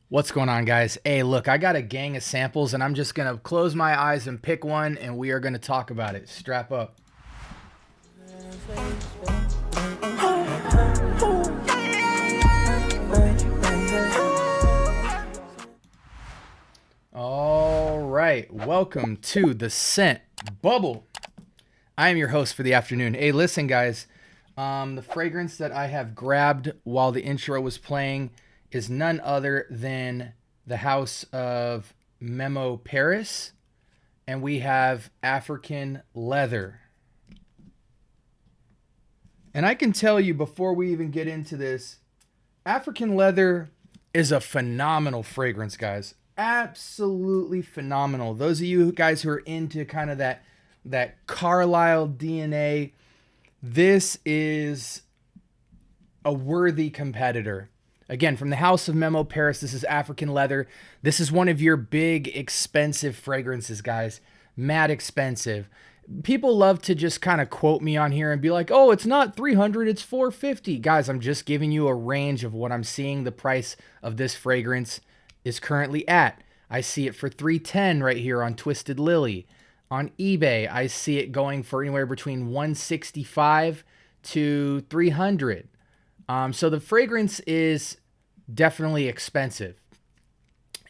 What's going on, guys? Hey, look, I got a gang of samples and I'm just going to close my eyes and pick one and we are going to talk about it. Strap up. All right, welcome to the Scent Bubble. I am your host for the afternoon. Hey, listen, guys, the fragrance that I have grabbed while the intro was playing is none other than the house of Memo Paris, and we have African Leather. And I can tell you before we even get into this, African Leather is a phenomenal fragrance, guys. Absolutely phenomenal. Those of you guys who are into kind of that Carlisle DNA, this is a worthy competitor. Again, from the house of Memo Paris, this is African Leather. This is one of your big, expensive fragrances, guys. Mad expensive. People love to just kind of quote me on here and be like, oh, it's not 300, it's 450. Guys, I'm just giving you a range of what I'm seeing the price of this fragrance is currently at. I see it for 310 right here on Twisted Lily. On eBay, I see it going for anywhere between 165 to 300. So the fragrance is definitely expensive.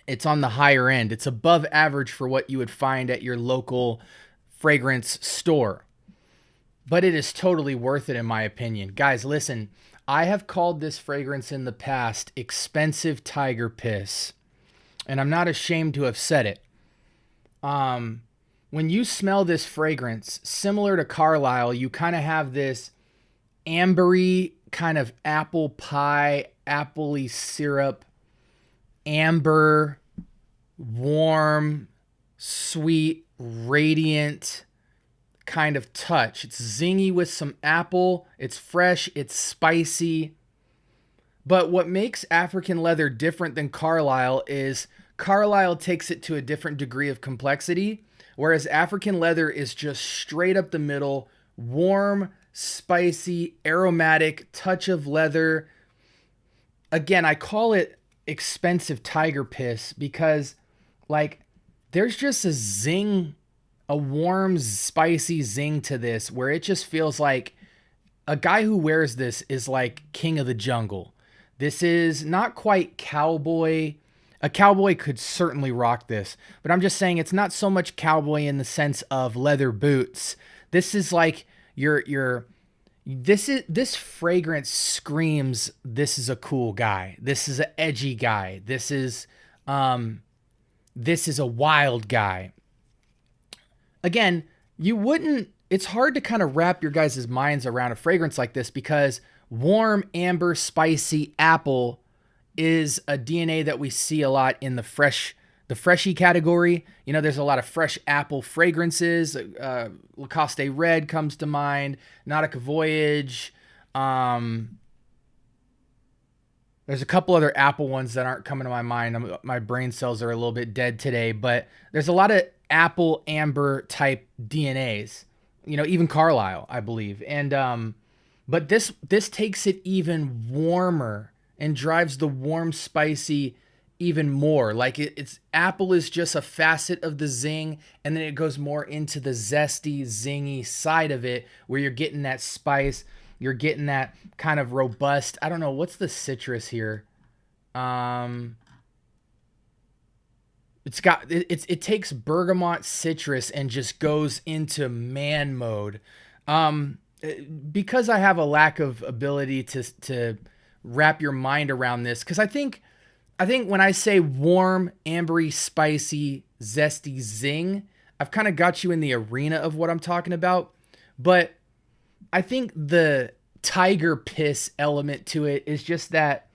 It's on the higher end. It's above average for what you would find at your local fragrance store. But it is totally worth it in my opinion. Guys, listen, I have called this fragrance in the past expensive tiger piss. And I'm not ashamed to have said it. When you smell this fragrance, similar to Carlisle, you kind of have this ambery kind of apple pie, appley syrup, amber, warm, sweet, radiant kind of touch. It's zingy with some apple. It's fresh. It's spicy. But what makes African Leather different than Carlisle is Carlisle takes it to a different degree of complexity, whereas African Leather is just straight up the middle, warm, spicy, aromatic, touch of leather. Again, I call it expensive tiger piss because, like, there's just a zing, a warm, spicy zing to this where it just feels like a guy who wears this is like king of the jungle. This is not quite cowboy. A cowboy could certainly rock this, but I'm just saying it's not so much cowboy in the sense of leather boots. This is like this fragrance screams this is a cool guy. This is an edgy guy. This is a wild guy. Again, it's hard to kind of wrap your guys' minds around a fragrance like this because warm, amber, spicy apple is a DNA that we see a lot in the freshy category. You know, there's a lot of fresh apple fragrances. Lacoste Red comes to mind. Nautica Voyage. There's a couple other apple ones that aren't coming to my mind. My brain cells are a little bit dead today, but there's a lot of apple amber type DNAs. You know, even Carlisle, I believe. And but this takes it even warmer and drives the warm, spicy even more. Like it's apple is just a facet of the zing, and then it goes more into the zesty, zingy side of it, where you're getting that spice, you're getting that kind of robust. I don't know what's the citrus here. It takes bergamot citrus and just goes into man mode. Because I have a lack of ability to wrap your mind around this, because I think when I say warm, ambery, spicy, zesty zing, I've kind of got you in the arena of what I'm talking about. But I think the tiger piss element to it is just that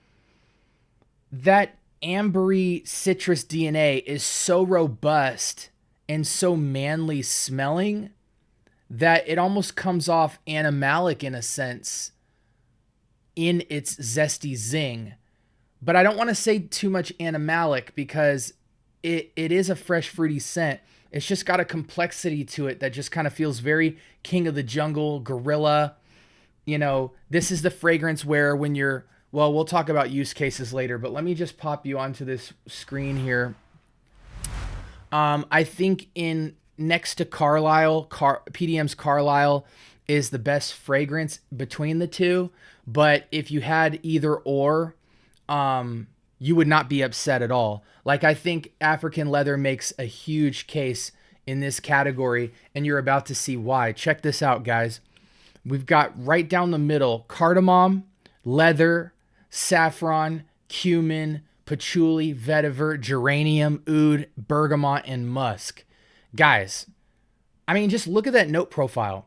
ambery citrus DNA is so robust and so manly smelling that it almost comes off animalic in a sense in its zesty zing. But I don't want to say too much animalic because it is a fresh fruity scent. It's just got a complexity to it that just kind of feels very king of the jungle, gorilla. You know, this is the fragrance where when you're Well, we'll talk about use cases later, but let me just pop you onto this screen here. I think in next to Carlisle, PDM's Carlisle is the best fragrance between the two. But if you had either or, you would not be upset at all. Like, I think African leather makes a huge case in this category, and you're about to see why. Check this out, guys. We've got right down the middle cardamom, leather, saffron, cumin, patchouli, vetiver, geranium, oud, bergamot, and musk. Guys, I mean, just look at that note profile.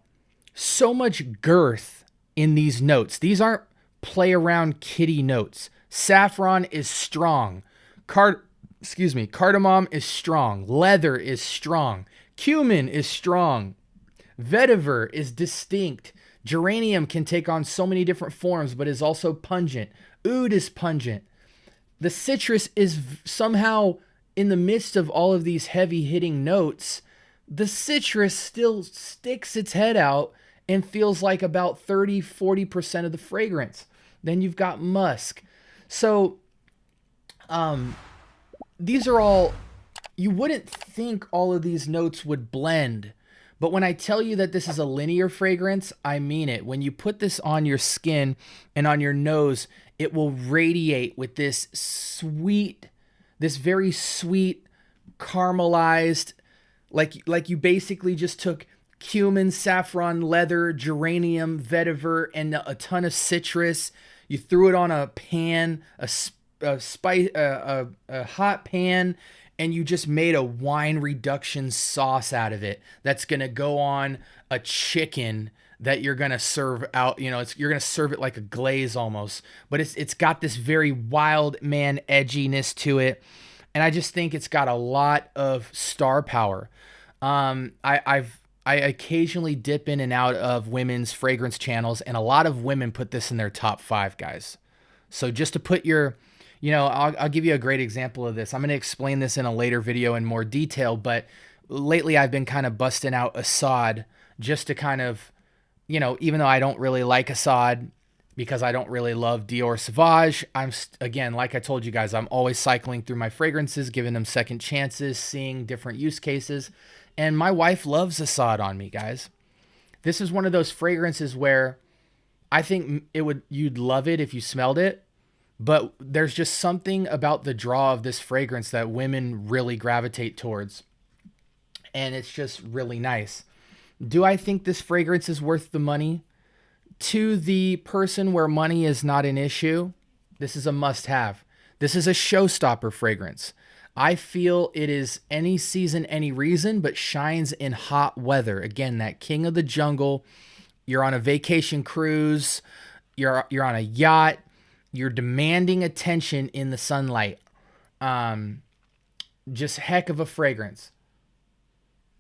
So much girth in these notes. These aren't play around kitty notes. Saffron is strong. Cardamom is strong. Leather is strong. Cumin is strong. Vetiver is distinct. Geranium can take on so many different forms, but is also pungent. Oud is pungent. The citrus is somehow in the midst of all of these heavy hitting notes. The citrus still sticks its head out and feels like about 30-40% of the fragrance. Then you've got musk. So these are all, you wouldn't think all of these notes would blend. But when I tell you that this is a linear fragrance, I mean it. When you put this on your skin and on your nose, it will radiate with this sweet, this very sweet, caramelized, like you basically just took cumin, saffron, leather, geranium, vetiver, and a ton of citrus. You threw it on a pan, a hot pan, and you just made a wine reduction sauce out of it that's going to go on a chicken that you're going to serve out. You know, you're going to serve it like a glaze almost, but it's got this very wild man edginess to it. And I just think it's got a lot of star power. I occasionally dip in and out of women's fragrance channels, and a lot of women put this in their top 5, guys. So just to put your, you know, I'll give you a great example of this. I'm going to explain this in a later video in more detail, but lately I've been kind of busting out Assad just to kind of, you know, even though I don't really like Assad because I don't really love Dior Sauvage, again, like I told you guys, I'm always cycling through my fragrances, giving them second chances, seeing different use cases. And my wife loves Assad on me, guys. This is one of those fragrances where I think you'd love it if you smelled it. But there's just something about the draw of this fragrance that women really gravitate towards. And it's just really nice. Do I think this fragrance is worth the money? To the person where money is not an issue, this is a must-have. This is a showstopper fragrance. I feel it is any season, any reason, but shines in hot weather. Again, that king of the jungle. You're on a vacation cruise. You're on a yacht. You're demanding attention in the sunlight. Just heck of a fragrance.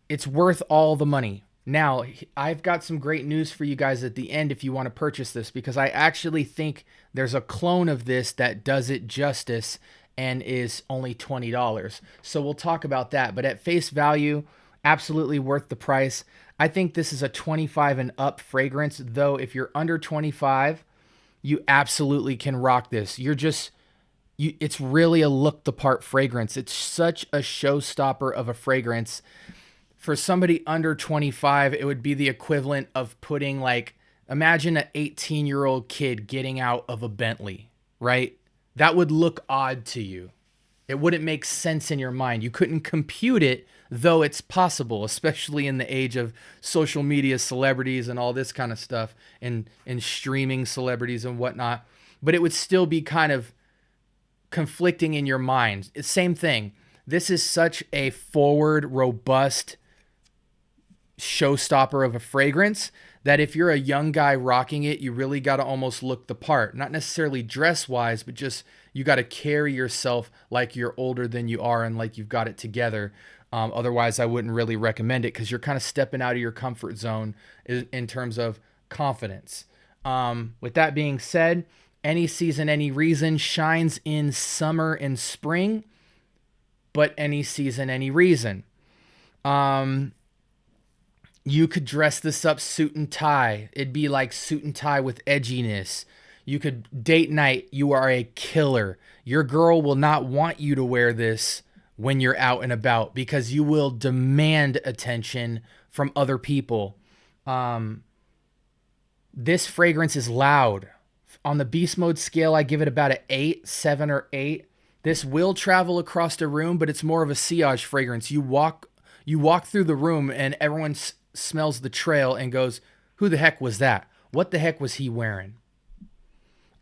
It's worth all the money. Now, I've got some great news for you guys at the end if you want to purchase this, because I actually think there's a clone of this that does it justice and is only $20. So we'll talk about that. But at face value, absolutely worth the price. I think this is a 25 and up fragrance, though if you're under 25, you absolutely can rock this. It's really a look the part fragrance. It's such a showstopper of a fragrance. For somebody under 25, it would be the equivalent of putting, like, imagine an 18-year-old kid getting out of a Bentley, right? That would look odd to you. It wouldn't make sense in your mind. You couldn't compute it, though it's possible, especially in the age of social media celebrities and all this kind of stuff, and streaming celebrities and whatnot. But it would still be kind of conflicting in your mind. It's same thing. This is such a forward, robust showstopper of a fragrance that if you're a young guy rocking it, you really got to almost look the part. Not necessarily dress-wise, but just you got to carry yourself like you're older than you are and like you've got it together. Otherwise, I wouldn't really recommend it because you're kind of stepping out of your comfort zone in terms of confidence. With that being said, any season, any reason shines in summer and spring, but any season, any reason. You could dress this up suit and tie. It'd be like suit and tie with edginess. You could date night. You are a killer. Your girl will not want you to wear this when you're out and about because you will demand attention from other people. This fragrance is loud. On the beast mode scale, I give it about an 8, 7 or 8. This will travel across the room, but it's more of a sillage fragrance. You walk through the room and everyone smells the trail and goes, who the heck was that? What the heck was he wearing?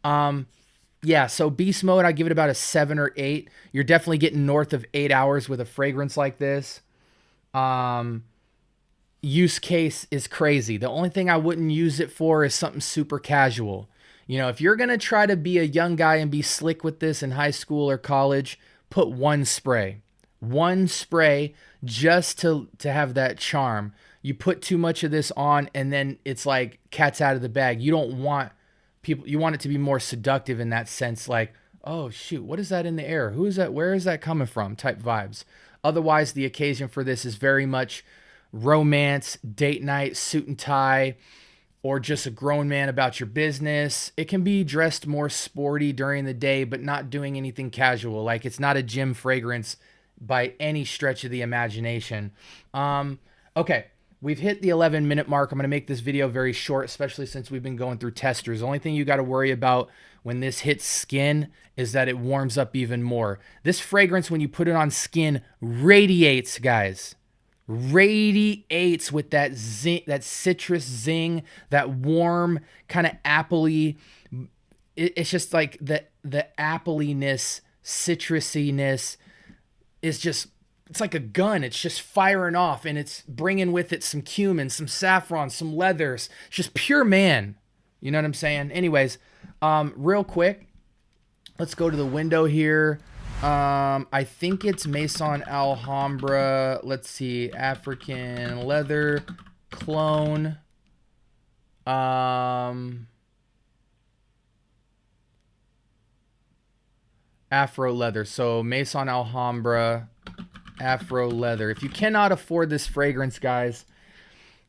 Yeah, so beast mode, I give it about a 7 or 8. You're definitely getting north of 8 hours with a fragrance like this. Use case is crazy. The only thing I wouldn't use it for is something super casual. You know, if you're going to try to be a young guy and be slick with this in high school or college, put one spray. One spray just to have that charm. You put too much of this on and then it's like cat's out of the bag. You don't want people, you want it to be more seductive in that sense, like, oh shoot, what is that in the air? Who is that? Where is that coming from? Type vibes. Otherwise, the occasion for this is very much romance, date night, suit and tie, or just a grown man about your business. It can be dressed more sporty during the day, but not doing anything casual. Like it's not a gym fragrance by any stretch of the imagination. Okay, we've hit the 11-minute mark. I'm going to make this video very short, especially since we've been going through testers. The only thing you got to worry about when this hits skin is that it warms up even more. This fragrance, when you put it on skin, radiates, guys. Radiates with that zing, that citrus zing, that warm kind of appley. It's just like the appleiness, citrusiness is just, it's like a gun. It's just firing off and it's bringing with it some cumin, some saffron, some leathers. It's just pure man. You know what I'm saying? Anyways, real quick, let's go to the window here. I think it's Maison Alhambra. Let's see. African leather clone. Afro leather. So Maison Alhambra, Afro leather. If you cannot afford this fragrance, guys,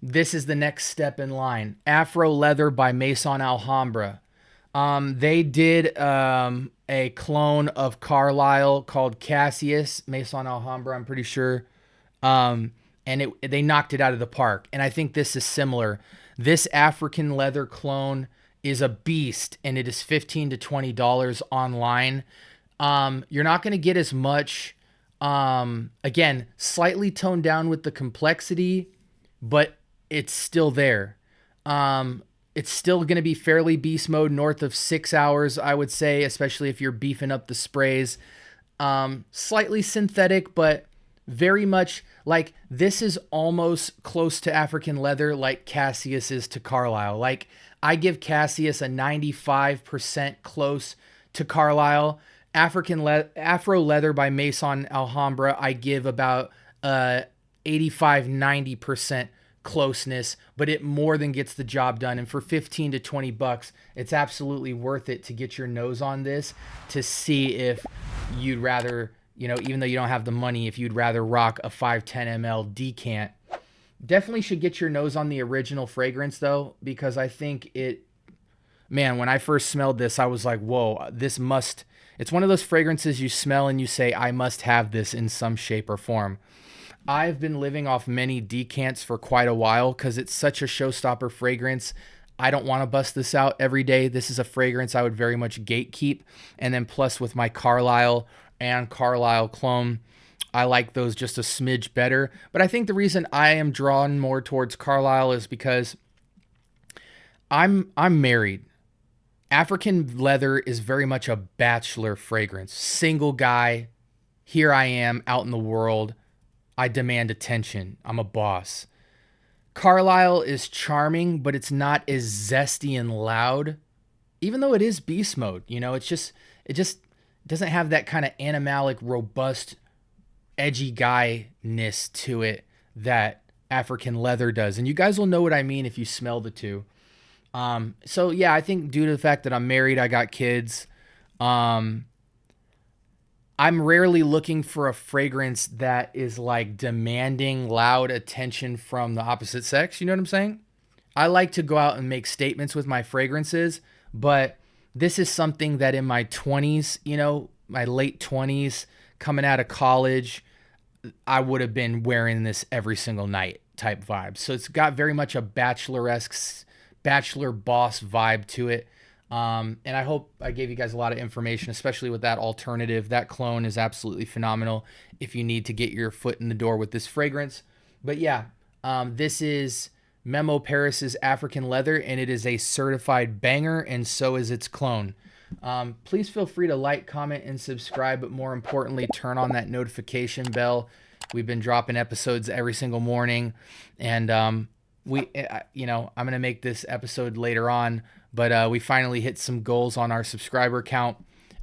this is the next step in line. Afro leather by Maison Alhambra. They did a clone of Carlisle called Cassius, Maison Alhambra, I'm pretty sure. And they knocked it out of the park. And I think this is similar. This African leather clone is a beast, and it is $15 to $20 online. You're not going to get as much, again, slightly toned down with the complexity, but it's still there. It's still going to be fairly beast mode, north of 6 hours, I would say, especially if you're beefing up the sprays. Slightly synthetic, but very much like this is almost close to African leather like Cassius is to Carlisle. Like I give Cassius a 95% close to Carlisle. Afro leather by Maison Alhambra, I give about 85-90% closeness, but it more than gets the job done. And for 15 to 20 bucks, it's absolutely worth it to get your nose on this to see if you'd rather, you know, even though you don't have the money, if you'd rather rock a 510 ml decant. Definitely should get your nose on the original fragrance though, because I think it, man, when I first smelled this, I was like, whoa, this must, it's one of those fragrances you smell and you say, I must have this in some shape or form. I've been living off many decants for quite a while because it's such a showstopper fragrance. I don't want to bust this out every day. This is a fragrance I would very much gatekeep. And then plus with my Carlisle and Carlisle clone, I like those just a smidge better. But I think the reason I am drawn more towards Carlisle is because I'm married. African leather is very much a bachelor fragrance. Single guy. Here I am out in the world. I demand attention. I'm a boss. Carlisle is charming, but it's not as zesty and loud, even though it is beast mode. You know, it just doesn't have that kind of animalic, robust, edgy guy-ness to it that African leather does. And you guys will know what I mean if you smell the two. So yeah, I think due to the fact that I'm married, I got kids, I'm rarely looking for a fragrance that is like demanding loud attention from the opposite sex. You know what I'm saying? I like to go out and make statements with my fragrances, but This is something that in my 20s, you know, my late 20s, coming out of college, I would have been wearing this every single night type vibe. So it's got very much a bachelor-esque, bachelor boss vibe to it. And I hope I gave you guys a lot of information, especially with that alternative. That clone is absolutely phenomenal if you need to get your foot in the door with this fragrance. But yeah, this is Memo Paris's African Leather, and it is a certified banger, and so is its clone. Please feel free to like, comment, and subscribe, but more importantly, turn on that notification bell. We've been dropping episodes every single morning, and I'm gonna make this episode later on, but we finally hit some goals on our subscriber count.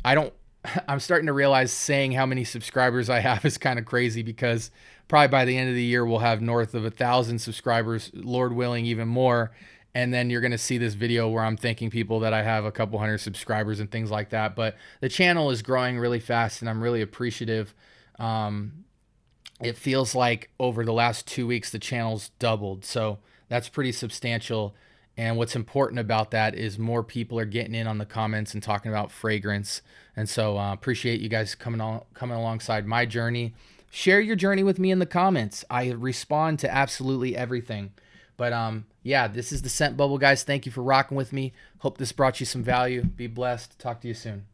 I'm starting to realize saying how many subscribers I have is kind of crazy, because probably by the end of the year we'll have north of 1,000 subscribers, Lord willing, even more. And then you're going to see this video where I'm thanking people that I have a couple hundred subscribers and things like that. But the channel is growing really fast, and I'm really appreciative. It feels like over the last 2 weeks, the channel's doubled. So that's pretty substantial. And what's important about that is more people are getting in on the comments and talking about fragrance. And so appreciate you guys coming alongside my journey. Share your journey with me in the comments. I respond to absolutely everything. But yeah, this is the scent bubble, guys. Thank you for rocking with me. Hope this brought you some value. Be blessed. Talk to you soon.